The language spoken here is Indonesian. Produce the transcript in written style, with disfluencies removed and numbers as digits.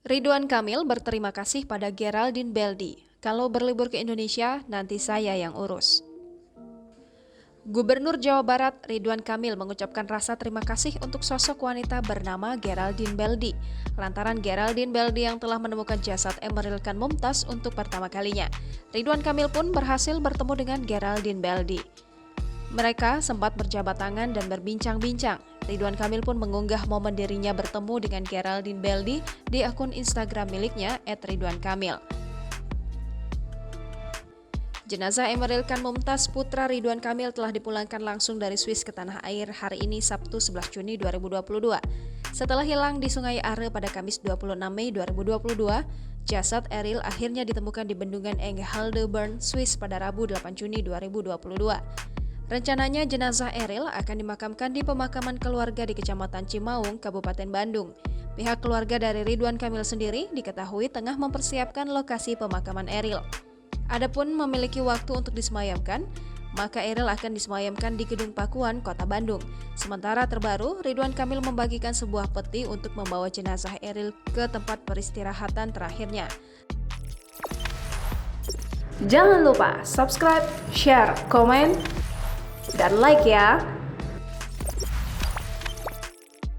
Ridwan Kamil berterima kasih pada Geraldine Beldi. Kalau berlibur ke Indonesia, nanti saya yang urus. Gubernur Jawa Barat Ridwan Kamil mengucapkan rasa terima kasih untuk sosok wanita bernama Geraldine Beldi. Lantaran Geraldine Beldi yang telah menemukan jasad Emeril Khan Mumtaz untuk pertama kalinya. Ridwan Kamil pun berhasil bertemu dengan Geraldine Beldi. Mereka sempat berjabat tangan dan berbincang-bincang. Ridwan Kamil pun mengunggah momen dirinya bertemu dengan Geraldine Beldi di akun Instagram miliknya @ridwankamil. Jenazah Emeril Khan Mumtaz putra Ridwan Kamil telah dipulangkan langsung dari Swiss ke tanah air hari ini Sabtu 11 Juni 2022. Setelah hilang di Sungai Are pada Kamis 26 Mei 2022, jasad Eril akhirnya ditemukan di bendungan Enghalde-Bern, Swiss pada Rabu 8 Juni 2022. Rencananya jenazah Eril akan dimakamkan di pemakaman keluarga di Kecamatan Cimaung, Kabupaten Bandung. Pihak keluarga dari Ridwan Kamil sendiri diketahui tengah mempersiapkan lokasi pemakaman Eril. Adapun memiliki waktu untuk disemayamkan, maka Eril akan disemayamkan di Gedung Pakuan, Kota Bandung. Sementara terbaru, Ridwan Kamil membagikan sebuah peti untuk membawa jenazah Eril ke tempat peristirahatan terakhirnya. Jangan lupa subscribe, share, komen, dan like ya.